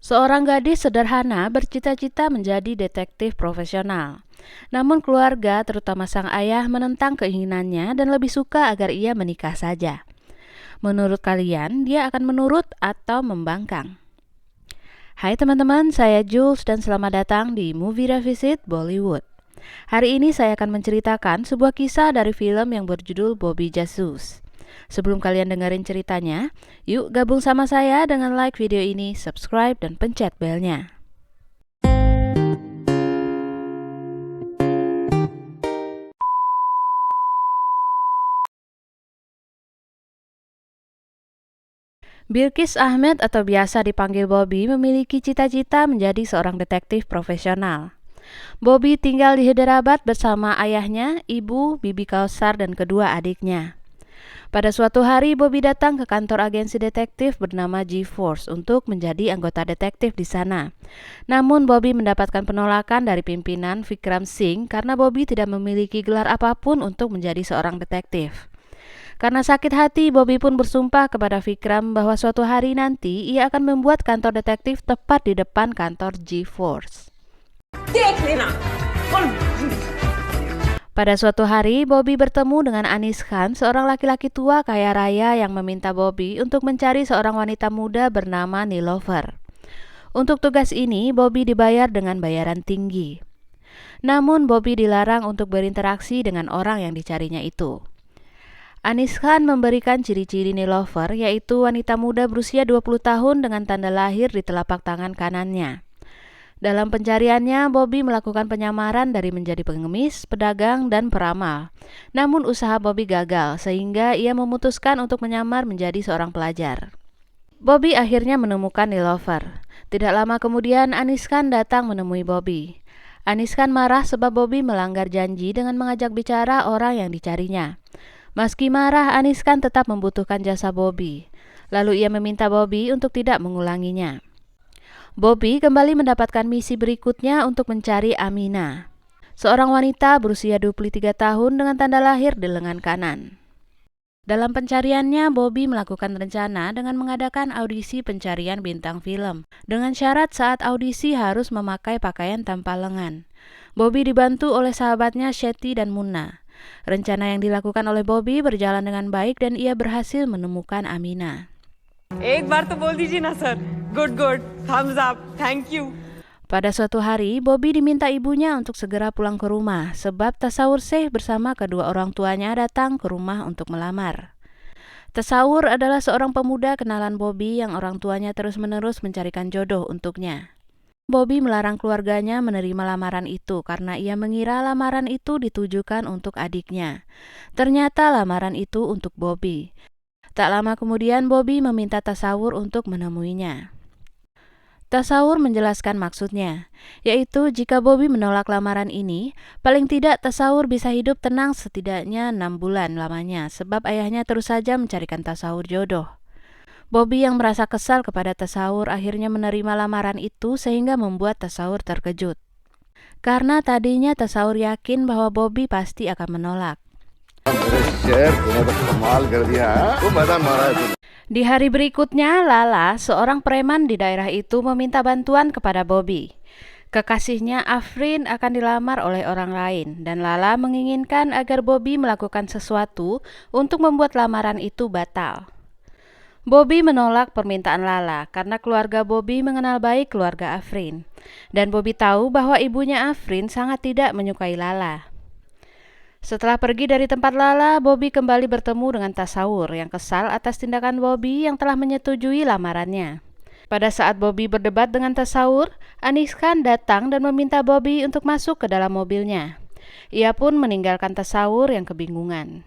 Seorang gadis sederhana bercita-cita menjadi detektif profesional. Namun keluarga, terutama sang ayah, menentang keinginannya dan lebih suka agar ia menikah saja. Menurut kalian, dia akan menurut atau membangkang? Hai teman-teman, saya Jules dan selamat datang di Movie Revisit Bollywood. Hari ini saya akan menceritakan sebuah kisah dari film yang berjudul Bobby Jasus. Sebelum kalian dengerin ceritanya, yuk gabung sama saya dengan like video ini, subscribe, dan pencet belnya. Bilkis Ahmed atau biasa dipanggil Bobby memiliki cita-cita menjadi seorang detektif profesional. Bobby tinggal di Hyderabad bersama ayahnya, ibu, Bibi Kausar, dan kedua adiknya. Pada suatu hari, Bobby datang ke kantor agensi detektif bernama G-Force untuk menjadi anggota detektif di sana. Namun, Bobby mendapatkan penolakan dari pimpinan Vikram Singh karena Bobby tidak memiliki gelar apapun untuk menjadi seorang detektif. Karena sakit hati, Bobby pun bersumpah kepada Vikram bahwa suatu hari nanti ia akan membuat kantor detektif tepat di depan kantor G-Force. Pada suatu hari, Bobby bertemu dengan Anis Khan, seorang laki-laki tua kaya raya yang meminta Bobby untuk mencari seorang wanita muda bernama Nilofer. Untuk tugas ini, Bobby dibayar dengan bayaran tinggi. Namun, Bobby dilarang untuk berinteraksi dengan orang yang dicarinya itu. Anis Khan memberikan ciri-ciri Nilofer, yaitu wanita muda berusia 20 tahun dengan tanda lahir di telapak tangan kanannya. Dalam pencariannya, Bobby melakukan penyamaran dari menjadi pengemis, pedagang, dan peramal. Namun usaha Bobby gagal, sehingga ia memutuskan untuk menyamar menjadi seorang pelajar. Bobby akhirnya menemukan Nilofer. Tidak lama kemudian, Anis Khan datang menemui Bobby. Anis Khan marah sebab Bobby melanggar janji dengan mengajak bicara orang yang dicarinya. Meski marah, Anis Khan tetap membutuhkan jasa Bobby. Lalu ia meminta Bobby untuk tidak mengulanginya. Bobby kembali mendapatkan misi berikutnya untuk mencari Amina, seorang wanita berusia 23 tahun dengan tanda lahir di lengan kanan. Dalam pencariannya, Bobby melakukan rencana dengan mengadakan audisi pencarian bintang film, dengan syarat saat audisi harus memakai pakaian tanpa lengan. Bobby dibantu oleh sahabatnya Shetty dan Munna. Rencana yang dilakukan oleh Bobby berjalan dengan baik dan ia berhasil menemukan Amina. एक बार तो बोल दीजिए ना sir. Good, good. Thumbs up. Thank you. Pada suatu hari, Bobby diminta ibunya untuk segera pulang ke rumah sebab Tasawur Sheikh bersama kedua orang tuanya datang ke rumah untuk melamar. Tasawur adalah seorang pemuda kenalan Bobby yang orang tuanya terus-menerus mencarikan jodoh untuknya. Bobby melarang keluarganya menerima lamaran itu karena ia mengira lamaran itu ditujukan untuk adiknya. Ternyata lamaran itu untuk Bobby. Tak lama kemudian Bobby meminta Tasawur untuk menemuinya. Tasawur menjelaskan maksudnya, yaitu jika Bobby menolak lamaran ini, paling tidak Tasawur bisa hidup tenang setidaknya 6 bulan lamanya sebab ayahnya terus saja mencarikan Tasawur jodoh. Bobby yang merasa kesal kepada Tasawur akhirnya menerima lamaran itu sehingga membuat Tasawur terkejut. Karena tadinya Tasawur yakin bahwa Bobby pasti akan menolak. Di hari berikutnya, Lala, seorang preman di daerah itu, meminta bantuan kepada Bobby. Kekasihnya Afrin akan dilamar oleh orang lain dan Lala menginginkan agar Bobby melakukan sesuatu untuk membuat lamaran itu batal. Bobby menolak permintaan Lala karena keluarga Bobby mengenal baik keluarga Afrin dan Bobby tahu bahwa ibunya Afrin sangat tidak menyukai Lala. Setelah pergi dari tempat Lala, Bobby kembali bertemu dengan Tasawur yang kesal atas tindakan Bobby yang telah menyetujui lamarannya. Pada saat Bobby berdebat dengan Tasawur, Anis Khan datang dan meminta Bobby untuk masuk ke dalam mobilnya. Ia pun meninggalkan Tasawur yang kebingungan.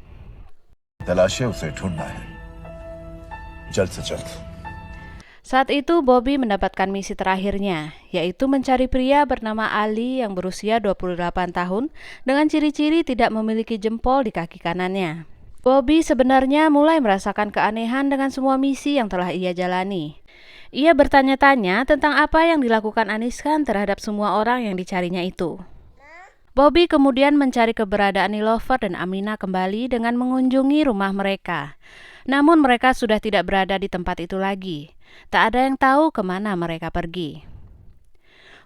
Saat itu Bobby mendapatkan misi terakhirnya, yaitu mencari pria bernama Ali yang berusia 28 tahun dengan ciri-ciri tidak memiliki jempol di kaki kanannya. Bobby sebenarnya mulai merasakan keanehan dengan semua misi yang telah ia jalani. Ia bertanya-tanya tentang apa yang dilakukan Anis Khan terhadap semua orang yang dicarinya itu. Bobby kemudian mencari keberadaan Nilofer dan Amina kembali dengan mengunjungi rumah mereka. Namun mereka sudah tidak berada di tempat itu lagi. Tak ada yang tahu kemana mereka pergi.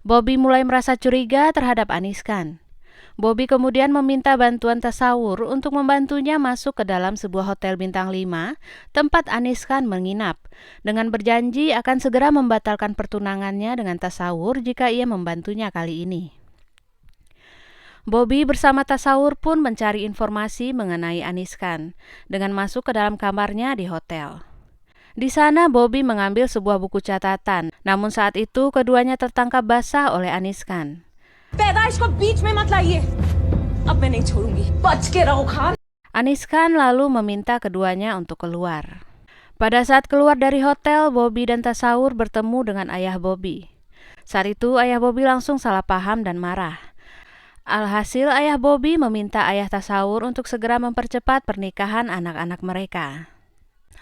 Bobby mulai merasa curiga terhadap Aniskan. Bobby kemudian meminta bantuan Tasawur untuk membantunya masuk ke dalam sebuah hotel bintang 5 tempat Aniskan menginap, dengan berjanji akan segera membatalkan pertunangannya dengan Tasawur jika ia membantunya kali ini. Bobby bersama Tasawur pun mencari informasi mengenai Aniskan dengan masuk ke dalam kamarnya di hotel. Di sana Bobby mengambil sebuah buku catatan, namun saat itu keduanya tertangkap basah oleh Aniskan. पैदाइश को बीच में मत लाइए अब मैं नहीं छोड़ूंगी बच के रहो Khan Aniskan lalu meminta keduanya untuk keluar. Pada saat keluar dari hotel, Bobby dan Tasawur bertemu dengan ayah Bobby. Saat itu ayah Bobby langsung salah paham dan marah. Alhasil ayah Bobby meminta ayah Tasawur untuk segera mempercepat pernikahan anak-anak mereka.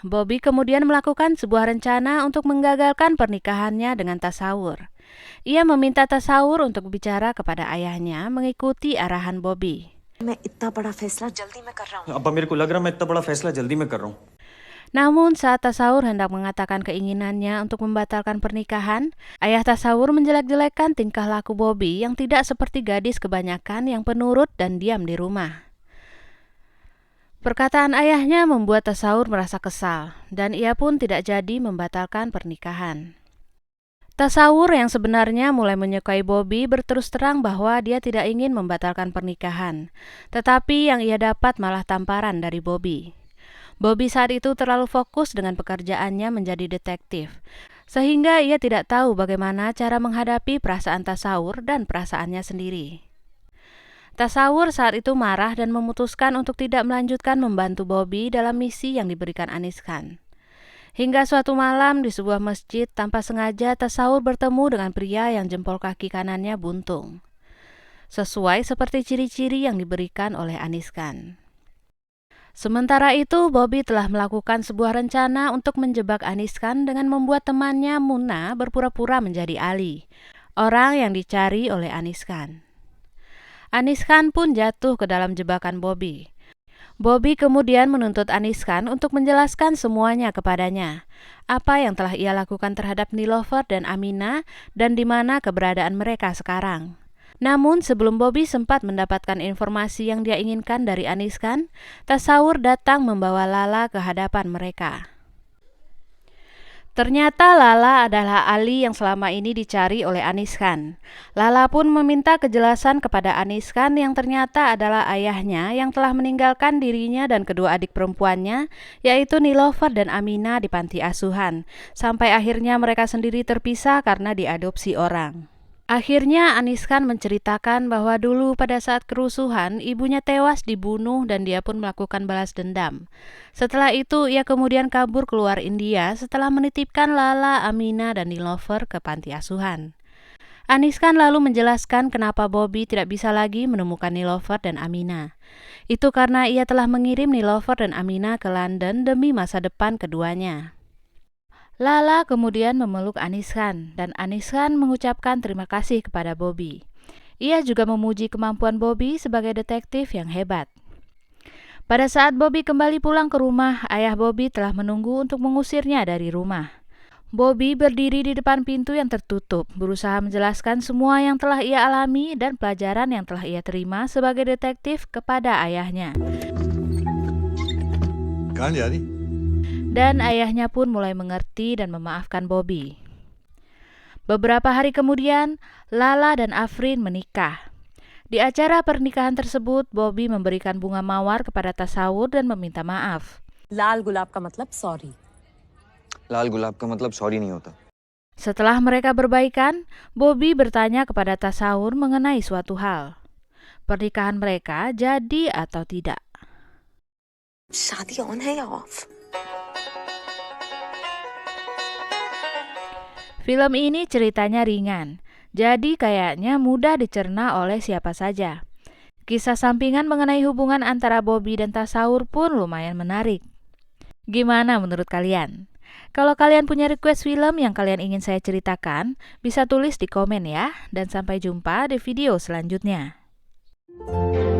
Bobby kemudian melakukan sebuah rencana untuk menggagalkan pernikahannya dengan Tasawur. Ia meminta Tasawur untuk bicara kepada ayahnya mengikuti arahan Bobby. मैं इतना बड़ा फैसला जल्दी में कर रहा हूँ अब मेरे को लग रहा है मैं इतना बड़ा फैसला जल्दी में कर रहा हूँ Namun saat Tasawur hendak mengatakan keinginannya untuk membatalkan pernikahan, ayah Tasawur menjelek-jelekan tingkah laku Bobby yang tidak seperti gadis kebanyakan yang penurut dan diam di rumah. Perkataan ayahnya membuat Tasawur merasa kesal, dan ia pun tidak jadi membatalkan pernikahan. Tasawur yang sebenarnya mulai menyukai Bobby berterus terang bahwa dia tidak ingin membatalkan pernikahan, tetapi yang ia dapat malah tamparan dari Bobby. Bobby saat itu terlalu fokus dengan pekerjaannya menjadi detektif, sehingga ia tidak tahu bagaimana cara menghadapi perasaan Tasawur dan perasaannya sendiri. Tasawur saat itu marah dan memutuskan untuk tidak melanjutkan membantu Bobby dalam misi yang diberikan Aniskan. Hingga suatu malam di sebuah masjid tanpa sengaja Tasawur bertemu dengan pria yang jempol kaki kanannya buntung. Sesuai seperti ciri-ciri yang diberikan oleh Aniskan. Sementara itu Bobby telah melakukan sebuah rencana untuk menjebak Aniskan dengan membuat temannya Muna berpura-pura menjadi Ali, orang yang dicari oleh Aniskan. Aniskan pun jatuh ke dalam jebakan Bobby. Bobby kemudian menuntut Aniskan untuk menjelaskan semuanya kepadanya, apa yang telah ia lakukan terhadap Nilofer dan Amina dan di mana keberadaan mereka sekarang. Namun sebelum Bobby sempat mendapatkan informasi yang dia inginkan dari Aniskan, Tasawur datang membawa Lala ke hadapan mereka. Ternyata Lala adalah Ali yang selama ini dicari oleh Aniskan. Lala pun meminta kejelasan kepada Aniskan yang ternyata adalah ayahnya yang telah meninggalkan dirinya dan kedua adik perempuannya, yaitu Nilofer dan Amina di panti asuhan, sampai akhirnya mereka sendiri terpisah karena diadopsi orang. Akhirnya Aniskan menceritakan bahwa dulu pada saat kerusuhan ibunya tewas dibunuh dan dia pun melakukan balas dendam. Setelah itu ia kemudian kabur keluar India setelah menitipkan Lala, Amina dan Nilofer ke panti asuhan. Aniskan lalu menjelaskan kenapa Bobby tidak bisa lagi menemukan Nilofer dan Amina. Itu karena ia telah mengirim Nilofer dan Amina ke London demi masa depan keduanya. Lala kemudian memeluk Aniskan dan Aniskan mengucapkan terima kasih kepada Bobby. Ia juga memuji kemampuan Bobby sebagai detektif yang hebat. Pada saat Bobby kembali pulang ke rumah, ayah Bobby telah menunggu untuk mengusirnya dari rumah. Bobby berdiri di depan pintu yang tertutup, berusaha menjelaskan semua yang telah ia alami dan pelajaran yang telah ia terima sebagai detektif kepada ayahnya. कहाँ जा रही Dan ayahnya pun mulai mengerti dan memaafkan Bobby. Beberapa hari kemudian, Lala dan Afrin menikah. Di acara pernikahan tersebut, Bobby memberikan bunga mawar kepada Tasawur dan meminta maaf. लाल गुलाब का मतलब सॉरी लाल गुलाब का मतलब सॉरी नहीं होता Setelah mereka berbaikan, Bobby bertanya kepada Tasawur mengenai suatu hal. Pernikahan mereka jadi atau tidak? शादी ऑन है या of Film ini ceritanya ringan, jadi kayaknya mudah dicerna oleh siapa saja. Kisah sampingan mengenai hubungan antara Bobby dan Tasawur pun lumayan menarik. Gimana menurut kalian? Kalau kalian punya request film yang kalian ingin saya ceritakan, bisa tulis di komen ya. Dan sampai jumpa di video selanjutnya. you.